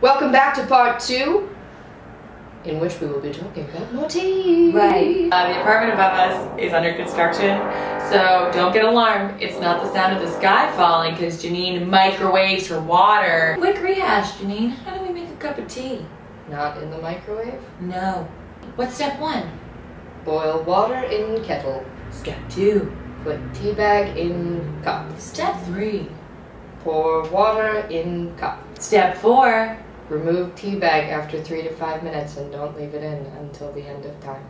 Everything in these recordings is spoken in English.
Welcome back to part 2, in which we will be talking about more tea. Right. The apartment above us is under construction, so don't get alarmed. It's not the sound of the sky falling because Janine microwaves her water. Quick rehash, Janine. How do we make a cup of tea? Not in the microwave? No. What's step 1? Boil water in kettle. Step 2. Put tea bag in cup. Step 3. Pour water in cup. Step 4. Remove tea bag after 3 to 5 minutes and don't leave it in until the end of time.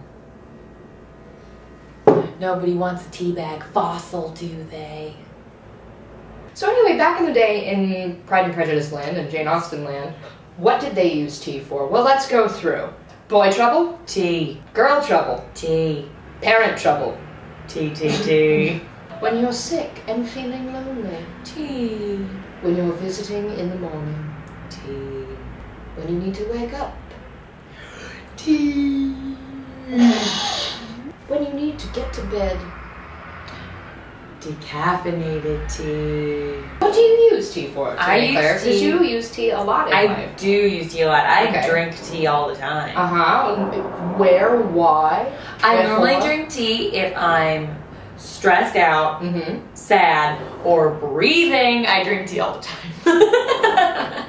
Nobody wants a tea bag fossil, do they? So anyway, back in the day in Pride and Prejudice land and Jane Austen land, what did they use tea for? Well, let's go through. Boy trouble? Tea. Girl trouble? Tea. Parent trouble? Tea, tea, tea. When you're sick and feeling lonely? Tea. When you're visiting in the morning? Tea. When you need to wake up? Tea. When you need to get to bed? Decaffeinated tea. What do you use tea for, I Claire? use Because tea. you use tea a lot in I life. do use tea a lot. I Okay. drink tea all the time. Where? Why? I normally Wherefore? drink tea if I'm stressed out, sad, or breathing. I drink tea all the time.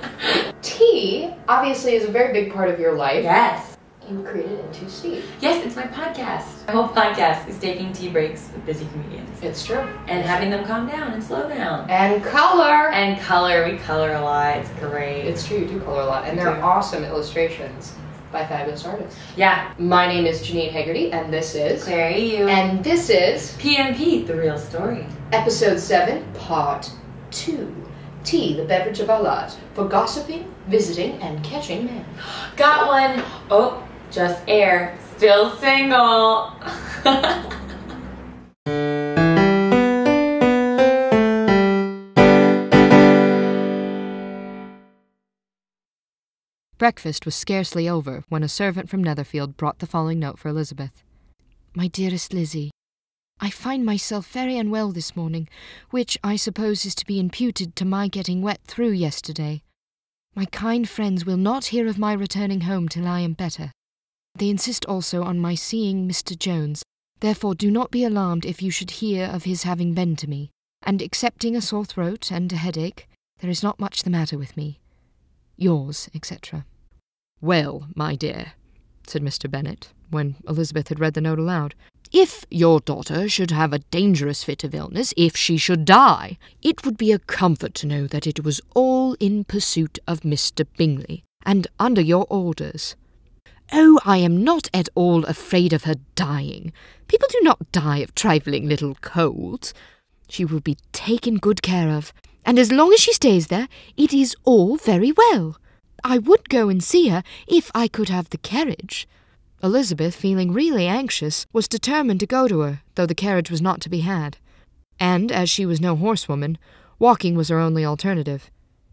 Tea, obviously, is a very big part of your life. Yes. You created Into Steve. Yes, it's my podcast. My whole podcast is taking tea breaks with busy comedians. It's true. And having them calm down and slow down. And color. And color. We color a lot. It's great. It's true, you do color a lot. And You they're do. awesome illustrations by fabulous artists. Yeah. My name is Janine Hegarty, and this is... Claire Ayoub. And this is... PMP, the real story. Episode 7, Part 2. Tea, the beverage of our lives. For gossiping, visiting, and catching men. Got one. Oh, just air. Still single. Breakfast was scarcely over when a servant from Netherfield brought the following note for Elizabeth. My dearest Lizzie, I find myself very unwell this morning, which I suppose is to be imputed to my getting wet through yesterday. My kind friends will not hear of my returning home till I am better. They insist also on my seeing Mr. Jones, therefore do not be alarmed if you should hear of his having been to me, and excepting a sore throat and a headache, there is not much the matter with me. Yours, etc. Well, my dear, said Mr. Bennet, when Elizabeth had read the note aloud, if your daughter should have a dangerous fit of illness, if she should die, it would be a comfort to know that it was all in pursuit of Mr. Bingley, and under your orders. Oh, I am not at all afraid of her dying. People do not die of trifling little colds. She will be taken good care of, and as long as she stays there, it is all very well. I would go and see her if I could have the carriage. Elizabeth, feeling really anxious, was determined to go to her, though the carriage was not to be had. And, as she was no horsewoman, walking was her only alternative.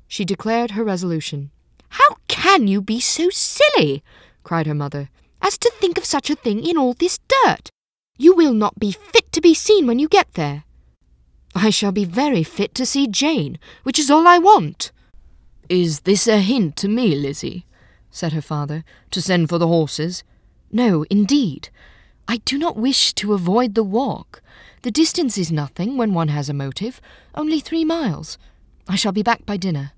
She declared her resolution. How can you be so silly, cried her mother, as to think of such a thing in all this dirt? You will not be fit to be seen when you get there. I shall be very fit to see Jane, which is all I want. Is this a hint to me, Lizzie, said her father, to send for the horses? No, indeed. I do not wish to avoid the walk. The distance is nothing when one has a motive, only 3 miles. I shall be back by dinner.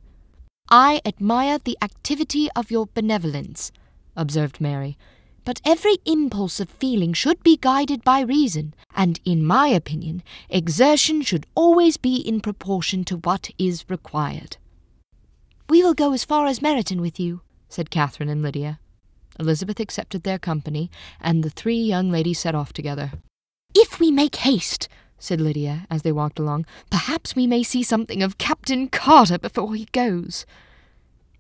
I admire the activity of your benevolence, observed Mary, but every impulse of feeling should be guided by reason, and in my opinion, exertion should always be in proportion to what is required. We will go as far as Meryton with you, said Catherine and Lydia. Elizabeth accepted their company, and the 3 young ladies set off together. If we make haste, said Lydia, as they walked along, perhaps we may see something of Captain Carter before he goes.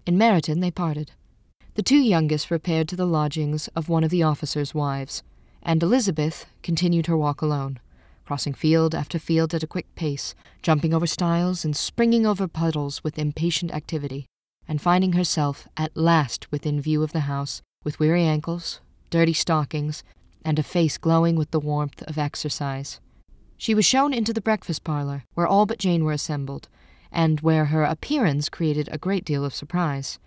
In Meryton they parted. The 2 youngest repaired to the lodgings of one of the officers' wives, and Elizabeth continued her walk alone, crossing field after field at a quick pace, jumping over stiles and springing over puddles with impatient activity, and finding herself at last within view of the house, with weary ankles, dirty stockings, and a face glowing with the warmth of exercise. She was shown into the breakfast parlour, where all but Jane were assembled, and where her appearance created a great deal of surprise.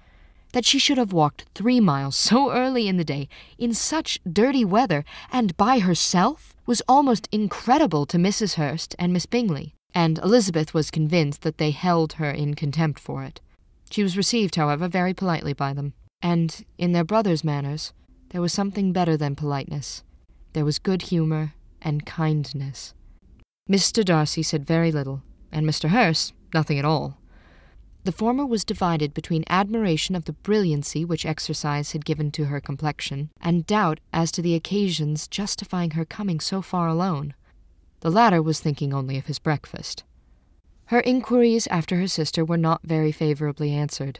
That she should have walked 3 miles so early in the day, in such dirty weather, and by herself, was almost incredible to Mrs. Hurst and Miss Bingley, and Elizabeth was convinced that they held her in contempt for it. She was received, however, very politely by them, and in their brother's manners there was something better than politeness. There was good humour and kindness. Mr. Darcy said very little, and Mr. Hurst nothing at all. The former was divided between admiration of the brilliancy which exercise had given to her complexion, and doubt as to the occasions justifying her coming so far alone. The latter was thinking only of his breakfast. Her inquiries after her sister were not very favourably answered.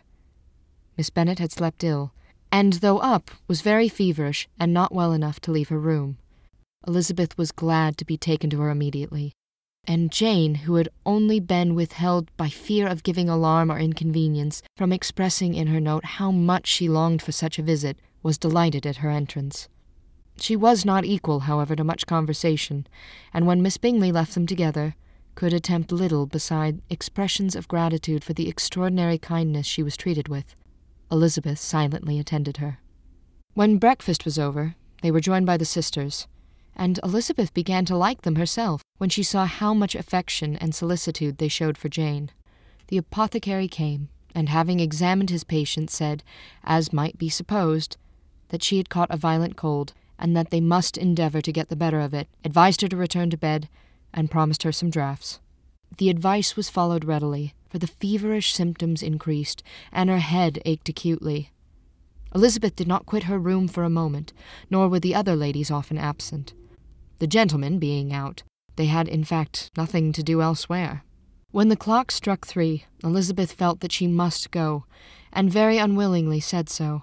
Miss Bennet had slept ill, and though up, was very feverish and not well enough to leave her room. Elizabeth was glad to be taken to her immediately, and Jane, who had only been withheld by fear of giving alarm or inconvenience from expressing in her note how much she longed for such a visit, was delighted at her entrance. She was not equal, however, to much conversation, and when Miss Bingley left them together, could attempt little beside expressions of gratitude for the extraordinary kindness she was treated with. Elizabeth silently attended her. When breakfast was over, they were joined by the sisters, and Elizabeth began to like them herself when she saw how much affection and solicitude they showed for Jane. The apothecary came, and having examined his patient, said, as might be supposed, that she had caught a violent cold, and that they must endeavour to get the better of it, advised her to return to bed, and promised her some draughts. The advice was followed readily, for the feverish symptoms increased, and her head ached acutely. Elizabeth did not quit her room for a moment, nor were the other ladies often absent. The gentlemen being out, they had in fact nothing to do elsewhere. When the clock struck 3, Elizabeth felt that she must go, and very unwillingly said so.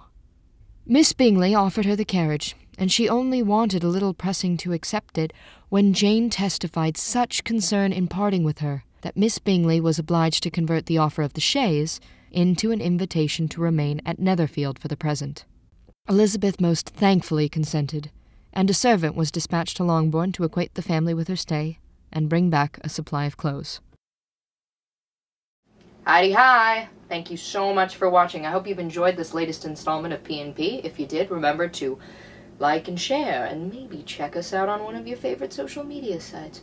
Miss Bingley offered her the carriage, and she only wanted a little pressing to accept it when Jane testified such concern in parting with her that Miss Bingley was obliged to convert the offer of the chaise into an invitation to remain at Netherfield for the present. Elizabeth most thankfully consented, and a servant was dispatched to Longbourn to acquaint the family with her stay and bring back a supply of clothes. Hi! Thank you so much for watching. I hope you've enjoyed this latest installment of P&P. If you did, remember to like and share, and maybe check us out on one of your favorite social media sites.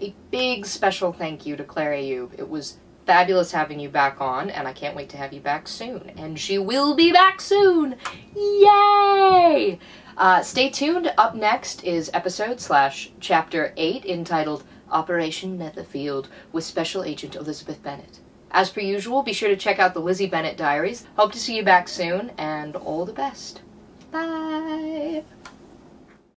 A big special thank you to Claire Ayoub. It was fabulous having you back on, and I can't wait to have you back soon. And she will be back soon! Yay! Stay tuned. Up next is episode/chapter 8 entitled Operation Netherfield with Special Agent Elizabeth Bennet. As per usual, be sure to check out the Lizzie Bennet Diaries. Hope to see you back soon, and all the best. Bye!